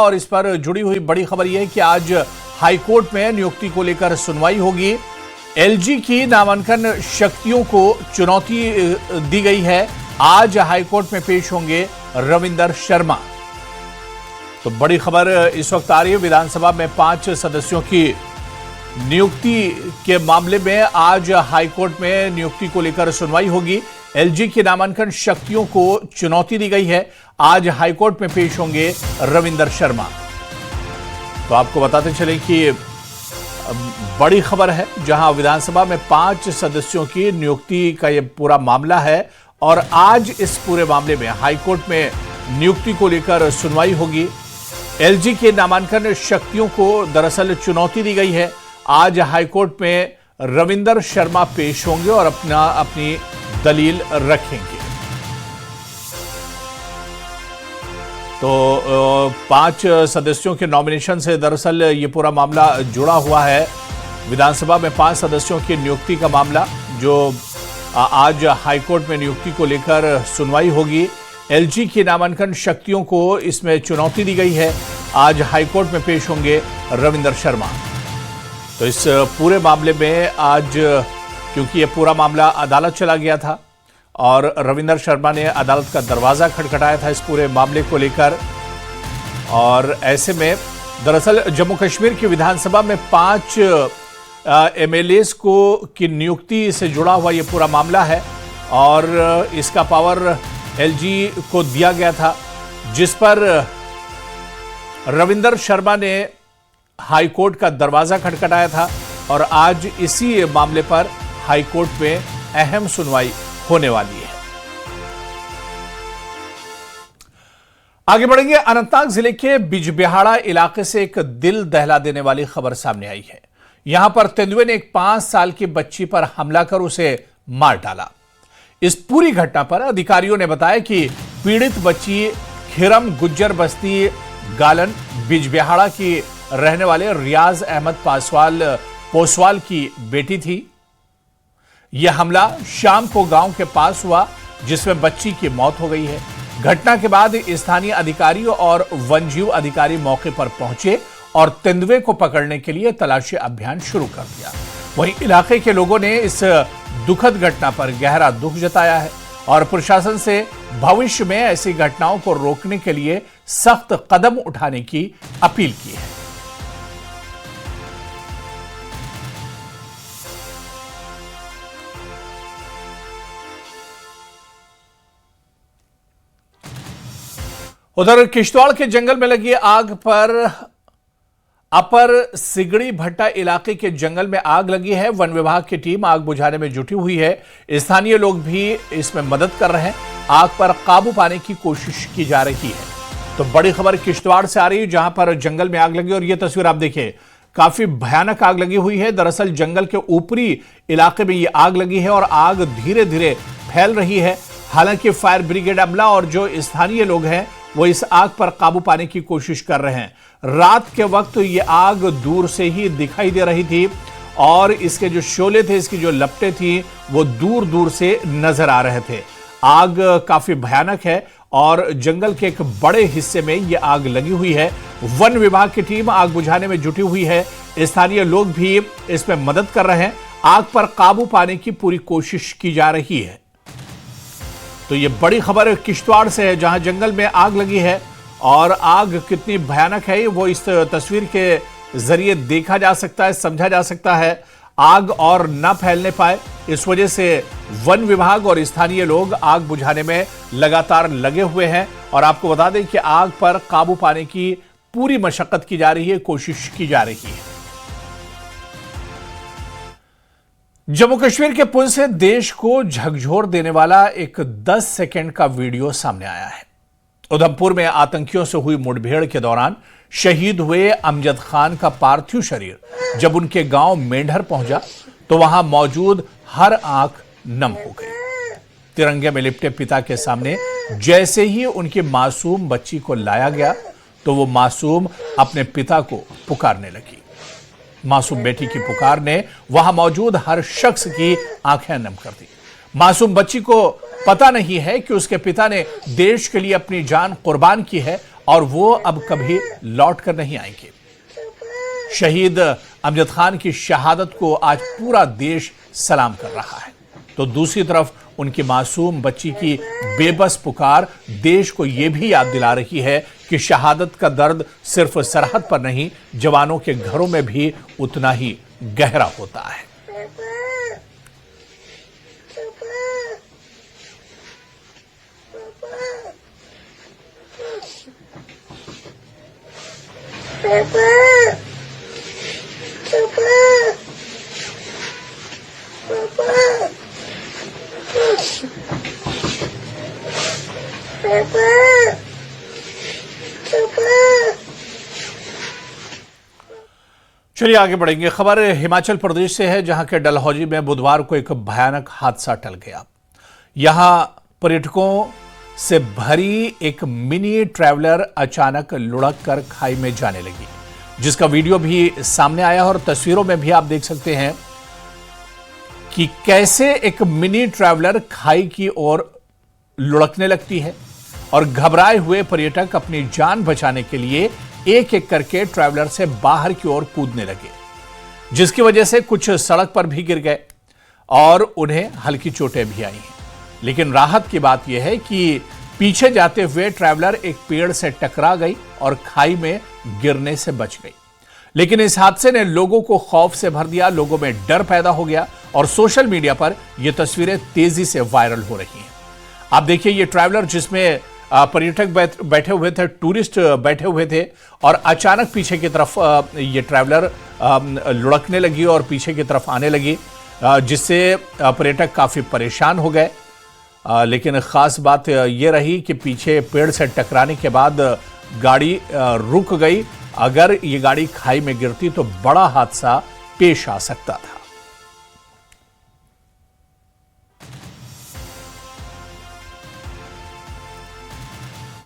और इस पर जुड़ी हुई बड़ी खबर यह है कि आज हाईकोर्ट में नियुक्ति को लेकर सुनवाई होगी। एलजी की नामांकन शक्तियों को चुनौती दी गई है। आज हाईकोर्ट में पेश होंगे रविंदर शर्मा। तो बड़ी खबर इस वक्त आ रही है। विधानसभा में 5 सदस्यों की नियुक्ति के मामले में आज हाईकोर्ट में नियुक्ति को लेकर सुनवाई होगी। एलजी की नामांकन शक्तियों को चुनौती दी गई है। आज हाईकोर्ट में पेश होंगे रविंदर शर्मा। तो आपको बताते चलें कि बड़ी खबर है, जहां विधानसभा में 5 सदस्यों की नियुक्ति का यह पूरा मामला है और आज इस पूरे मामले में हाईकोर्ट में नियुक्ति को लेकर सुनवाई होगी। एलजी के नामांकन शक्तियों को दरअसल चुनौती दी गई है। आज हाईकोर्ट में रविंदर शर्मा पेश होंगे और अपनी दलील रखेंगे। तो 5 सदस्यों के नॉमिनेशन से दरअसल ये पूरा मामला जुड़ा हुआ है। विधानसभा में 5 सदस्यों की नियुक्ति का मामला, जो आज हाईकोर्ट में नियुक्ति को लेकर सुनवाई होगी। एलजी की नामांकन शक्तियों को इसमें चुनौती दी गई है। आज हाईकोर्ट में पेश होंगे रविंदर शर्मा। तो इस पूरे मामले में आज, क्योंकि ये पूरा मामला अदालत चला गया था और रविंदर शर्मा ने अदालत का दरवाजा खटखटाया था इस पूरे मामले को लेकर, और ऐसे में दरअसल जम्मू कश्मीर की विधानसभा में 5 एमएलएस की नियुक्ति से जुड़ा हुआ ये पूरा मामला है और इसका पावर एलजी को दिया गया था, जिस पर रविंदर शर्मा ने हाईकोर्ट का दरवाजा खटखटाया था और आज इसी मामले पर हाईकोर्ट में अहम सुनवाई होने वाली है। आगे बढ़ेंगे। अनंतनाग जिले के बिजबिहाड़ा इलाके से एक दिल दहला देने वाली खबर सामने आई है। यहां पर तेंदुए ने एक 5 साल की बच्ची पर हमला कर उसे मार डाला। इस पूरी घटना पर अधिकारियों ने बताया कि पीड़ित बच्ची खिरम गुज्जर बस्ती गालन बिजबिहाड़ा की रहने वाले रियाज अहमद पोसवाल की बेटी थी। यह हमला शाम को गांव के पास हुआ, जिसमें बच्ची की मौत हो गई है। घटना के बाद स्थानीय अधिकारियों और वनजीव अधिकारी मौके पर पहुंचे और तेंदुए को पकड़ने के लिए तलाशी अभियान शुरू कर दिया। वहीं इलाके के लोगों ने इस दुखद घटना पर गहरा दुख जताया है और प्रशासन से भविष्य में ऐसी घटनाओं को रोकने के लिए सख्त कदम उठाने की अपील की है। उधर किश्तवाड़ के जंगल में लगी आग पर अपर सिगड़ी भट्टा इलाके के जंगल में आग लगी है। वन विभाग की टीम आग बुझाने में जुटी हुई है। स्थानीय लोग भी इसमें मदद कर रहे हैं। आग पर काबू पाने की कोशिश की जा रही है। तो बड़ी खबर किश्तवाड़ से आ रही है, जहां पर जंगल में आग लगी और यह तस्वीर आप देखिए, काफी भयानक आग लगी हुई है। दरअसल जंगल के ऊपरी इलाके में यह आग लगी है और आग धीरे धीरे फैल रही है। हालांकि फायर ब्रिगेड अमला और जो स्थानीय लोग हैं वो इस आग पर काबू पाने की कोशिश कर रहे हैं। रात के वक्त ये आग दूर से ही दिखाई दे रही थी और इसके जो शोले थे, इसकी जो लपटें थी, वो दूर दूर से नजर आ रहे थे। आग काफी भयानक है और जंगल के एक बड़े हिस्से में ये आग लगी हुई है। वन विभाग की टीम आग बुझाने में जुटी हुई है। स्थानीय लोग भी इसमें मदद कर रहे हैं। आग पर काबू पाने की पूरी कोशिश की जा रही है। तो ये बड़ी खबर किश्तवाड़ से है, जहां जंगल में आग लगी है और आग कितनी भयानक है वो इस तस्वीर के जरिए देखा जा सकता है, समझा जा सकता है। आग और न फैलने पाए, इस वजह से वन विभाग और स्थानीय लोग आग बुझाने में लगातार लगे हुए हैं। और आपको बता दें कि आग पर काबू पाने की पूरी मशक्कत की जा रही है, कोशिश की जा रही है। जम्मू कश्मीर के पुंछ से देश को झकझोर देने वाला एक 10 सेकंड का वीडियो सामने आया है। उधमपुर में आतंकियों से हुई मुठभेड़ के दौरान शहीद हुए अमजद खान का पार्थिव शरीर जब उनके गांव मेंढर पहुंचा तो वहां मौजूद हर आंख नम हो गई। तिरंगे में लिपटे पिता के सामने जैसे ही उनकी मासूम बच्ची को लाया गया तो वो मासूम अपने पिता को पुकारने लगी। मासूम बेटी की पुकार ने वहां मौजूद हर शख्स की आंखें नम कर दी। मासूम बच्ची को पता नहीं है कि उसके पिता ने देश के लिए अपनी जान कुर्बान की है और वो अब कभी लौट कर नहीं आएंगे। शहीद अमजद खान की शहादत को आज पूरा देश सलाम कर रहा है, तो दूसरी तरफ उनकी मासूम बच्ची की बेबस पुकार देश को यह भी याद दिला रही है कि शहादत का दर्द सिर्फ सरहद पर नहीं, जवानों के घरों में भी उतना ही गहरा होता है। चलिए आगे बढ़ेंगे। खबर हिमाचल प्रदेश से है, जहां के डलहौजी में बुधवार को एक भयानक हादसा टल गया। यहां पर्यटकों से भरी एक मिनी ट्रैवलर अचानक लुढ़क कर खाई में जाने लगी, जिसका वीडियो भी सामने आया और तस्वीरों में भी आप देख सकते हैं कि कैसे एक मिनी ट्रैवलर खाई की ओर लुढ़कने लगती है और घबराए हुए पर्यटक अपनी जान बचाने के लिए एक एक करके ट्रैवलर से बाहर की ओर कूदने लगे, जिसकी वजह से कुछ सड़क पर भी गिर गए और उन्हें हल्की चोटें भी आई हैं। लेकिन राहत की बात यह है कि पीछे जाते हुए ट्रैवलर एक पेड़ से टकरा गई और खाई में गिरने से बच गई। लेकिन इस हादसे ने लोगों को खौफ से भर दिया, लोगों में डर पैदा हो गया और सोशल मीडिया पर यह तस्वीरें तेजी से वायरल हो रही हैं। आप देखिए, ये ट्रैवलर जिसमें पर्यटक बैठे हुए थे, टूरिस्ट बैठे हुए थे, और अचानक पीछे की तरफ ये ट्रैवलर लुढ़कने लगी और पीछे की तरफ आने लगी, जिससे पर्यटक काफी परेशान हो गए। लेकिन खास बात यह रही कि पीछे पेड़ से टकराने के बाद गाड़ी रुक गई। अगर ये गाड़ी खाई में गिरती तो बड़ा हादसा पेश आ सकता था।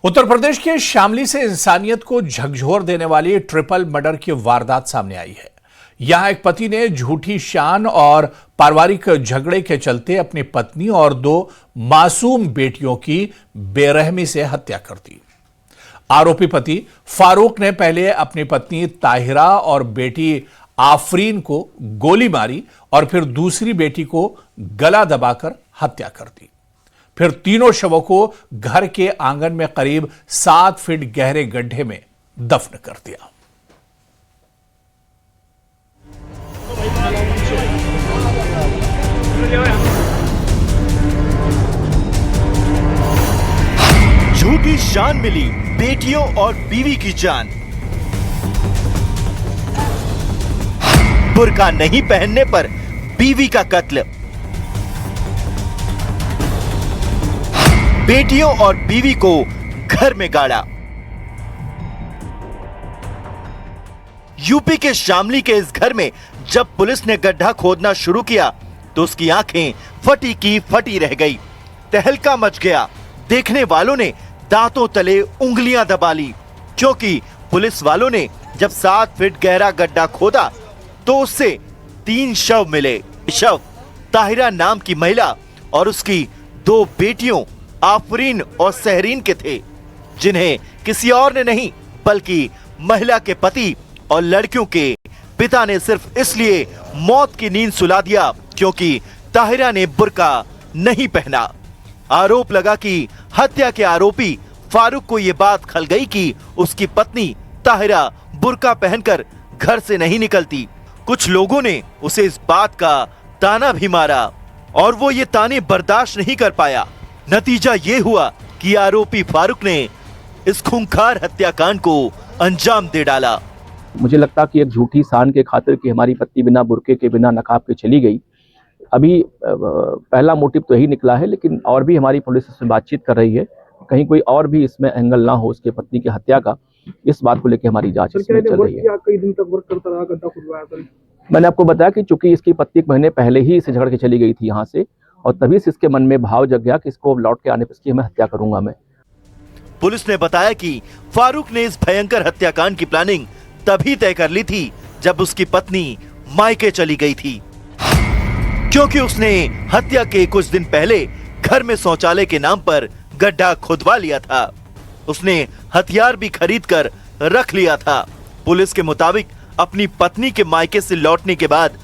उत्तर प्रदेश के शामली से इंसानियत को झकझोर देने वाली ट्रिपल मर्डर की वारदात सामने आई है। यहां एक पति ने झूठी शान और पारिवारिक झगड़े के चलते अपनी पत्नी और 2 मासूम बेटियों की बेरहमी से हत्या कर दी। आरोपी पति फारूक ने पहले अपनी पत्नी ताहिरा और बेटी आफरीन को गोली मारी और फिर दूसरी बेटी को गला दबाकर हत्या कर दी। फिर तीनों शवों को घर के आंगन में करीब 7 फीट गहरे गड्ढे में दफन कर दिया। झूठी शान मिली बेटियों और बीवी की जान। बुर्का नहीं पहनने पर बीवी का कत्ल। बेटियों और बीवी को घर में गाड़ा। यूपी के शामली के इस घर में जब पुलिस ने गड्ढा खोदना शुरू किया तो उसकी आंखें फटी की फटी रह गई। तहलका मच गया। देखने वालों ने दांतों तले उंगलियां दबा ली, क्योंकि पुलिस वालों ने जब 7 फीट गहरा गड्ढा खोदा तो उससे 3 शव मिले। शव ताहिरा नाम की महिला और उसकी 2 बेटियों आफरीन और सहरीन के थे, जिन्हें किसी और ने नहीं बल्कि महिला के पति और लड़कियों के पिता ने सिर्फ इसलिए मौत की नींद सुला दिया क्योंकि ताहिरा ने बुर्का नहीं पहना। आरोप लगा कि हत्या के आरोपी फारूक को यह बात खल गई कि उसकी पत्नी ताहिरा बुर्का पहनकर घर से नहीं निकलती। कुछ लोगों ने उसे इस बात का ताना भी मारा और वो ये ताने बर्दाश्त नहीं कर पाया। नतीजा ये हुआ कि आरोपी फारूक ने इस खूंखार हत्याकांड को अंजाम दे डाला। मुझे लगता कि एक झूठी शान के खातिर कि हमारी पत्नी बिना बुर्के के बिना नकाब के चली गई। अभी पहला मोटिव तो यही निकला है, लेकिन और भी हमारी पुलिस इसमें बातचीत कर रही है, कहीं कोई और भी इसमें एंगल ना हो उसके पत्नी की हत्या का। इस बात को लेकर हमारी जांच इसमें चल रही है। कई दिन तक वर्क करता रहा, गड्ढा खुदवाया था। मैंने आपको बताया कि चूंकि इसकी पत्नी 1 महीने पहले ही इसे झगड़ के चली गई थी यहाँ से, और तभी से इसके मन में भाव जग गया कि इसको लौट के आने पर इसकी मैं हत्या करूंगा मैं। पुलिस ने बताया कि फारूक ने इस भयंकर हत्याकांड की प्लानिंग तभी तय कर ली थी जब उसकी पत्नी मायके चली गई थी, क्योंकि उसने हत्या के कुछ दिन पहले घर में शौचालय के नाम पर गड्ढा खुदवा लिया था। उसने हथियार भी खरीद कर रख लिया था। पुलिस के मुताबिक अपनी पत्नी के मायके से लौटने के बाद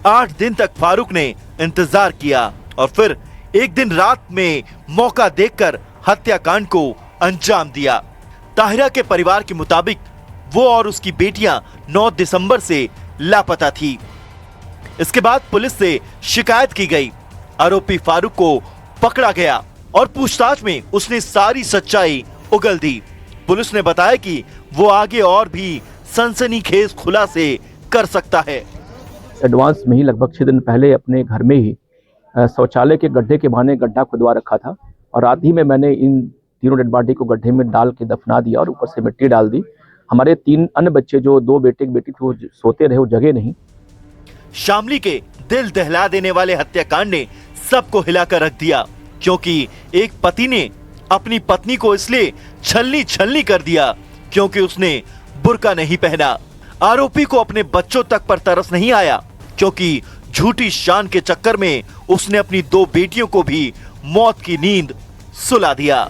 8 दिन तक फारूक ने इंतजार किया और फिर एक दिन रात में मौका देखकर हत्याकांड को अंजाम दिया। ताहिरा के परिवार के मुताबिक वो और उसकी बेटियां 9 दिसंबर से लापता थी। इसके बाद पुलिस से शिकायत की गई। आरोपी फारूक को पकड़ा गया और पूछताछ में उसने सारी सच्चाई उगल दी। पुलिस ने बताया कि वो आगे और भी सनसनीखेज खुलासे कर सकता है। एडवांस में ही लगभग 6 दिन पहले अपने घर में ही शौचालय के गड्ढे के बहाने गड्ढा खुदवा रखा था और रात ही में मैंने इन तीनों डेड बॉडी को गड्ढे में डाल के दफना दिया और ऊपर से मिट्टी डाल दी। हमारे 3 अन्य बच्चे जो 2 बेटे की बेटी थी वो सोते रहे, वो जगह नहीं। शामली के दिल दहला देने वाले हत्याकांड ने सबको हिलाकर रख दिया, क्योंकि एक पति ने अपनी पत्नी को इसलिए छलनी कर दिया क्योंकि उसने बुर्का नहीं पहना। आरोपी को अपने बच्चों तक पर तरस नहीं आया, क्योंकि झूठी शान के चक्कर में उसने अपनी 2 बेटियों को भी मौत की नींद सुला दिया।